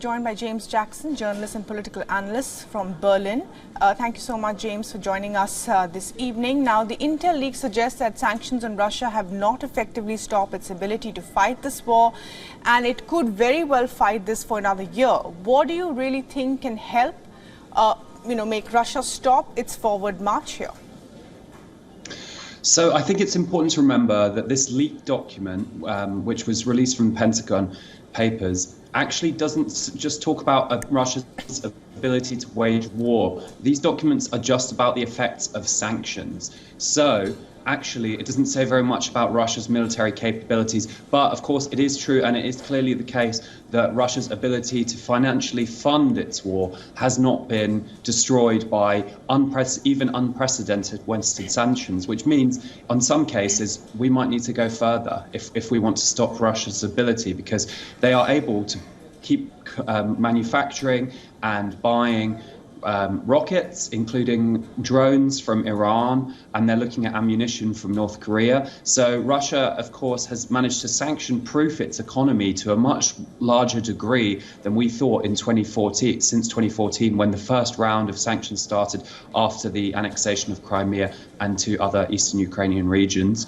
joined by James Jackson, journalist and political analyst from Berlin. Thank you so much, James, for joining us this evening. Now, the intel leak suggests that sanctions on Russia have not effectively stopped its ability to fight this war, and it could very well fight this for another year. What do you really think can help, make Russia stop its forward march here? So I think it's important to remember that this leaked document, which was released from the Pentagon Papers, actually doesn't just talk about Russia's ability to wage war. These documents are just about the effects of sanctions. So actually, it doesn't say very much about Russia's military capabilities. But of course, it is true, and it is clearly the case that Russia's ability to financially fund its war has not been destroyed by even unprecedented Western sanctions, which means, in some cases, we might need to go further if we want to stop Russia's ability, because they are able to keep manufacturing and buying rockets, including drones from Iran, and they're looking at ammunition from North Korea. So Russia, of course, has managed to sanction-proof its economy to a much larger degree than we thought in 2014, since 2014, when the first round of sanctions started after the annexation of Crimea and two other eastern Ukrainian regions,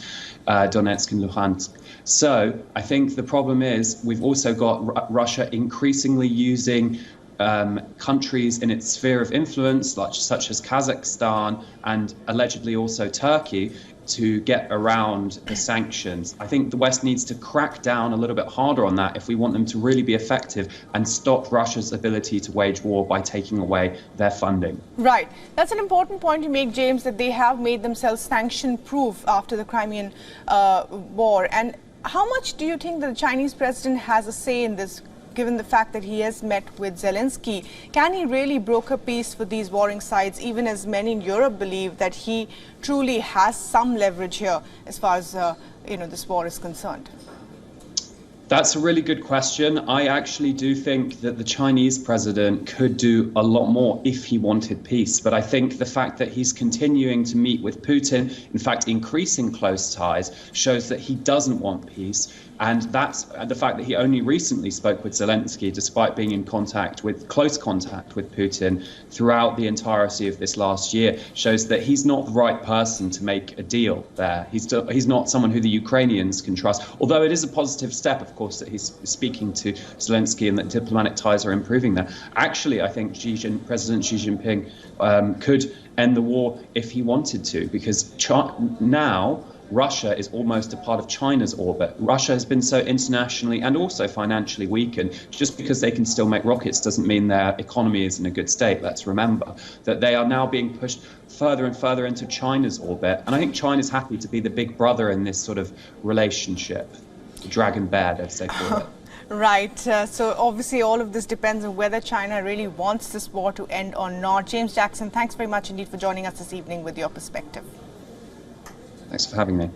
Donetsk and Luhansk. So I think the problem is we've also got Russia increasingly using countries in its sphere of influence, such as Kazakhstan and allegedly also Turkey, to get around the sanctions. I think the West needs to crack down a little bit harder on that if we want them to really be effective and stop Russia's ability to wage war by taking away their funding. Right. That's an important point you make, James, that they have made themselves sanction-proof after the Crimean war. And how much do you think that the Chinese president has a say in this, given the fact that he has met with Zelensky? Can he really broker peace for these warring sides, even as many in Europe believe that he truly has some leverage here as far as this war is concerned? That's a really good question. I actually do think that the Chinese president could do a lot more if he wanted peace. But I think the fact that he's continuing to meet with Putin, in fact, increasing close ties, shows that he doesn't want peace. And that's the fact that he only recently spoke with Zelensky, despite being in close contact with Putin throughout the entirety of this last year, shows that he's not the right person to make a deal there. He's not someone who the Ukrainians can trust, although it is a positive step, of course, that he's speaking to Zelensky and that diplomatic ties are improving there. Actually, I think President Xi Jinping could end the war if he wanted to, because now Russia is almost a part of China's orbit. Russia has been so internationally and also financially weakened. Just because they can still make rockets doesn't mean their economy is in a good state. Let's remember that they are now being pushed further and further into China's orbit. And I think China's happy to be the big brother in this sort of relationship, the dragon bear, as they call it. Right. So obviously all of this depends on whether China really wants this war to end or not. James Jackson, thanks very much indeed for joining us this evening with your perspective. Thanks for having me.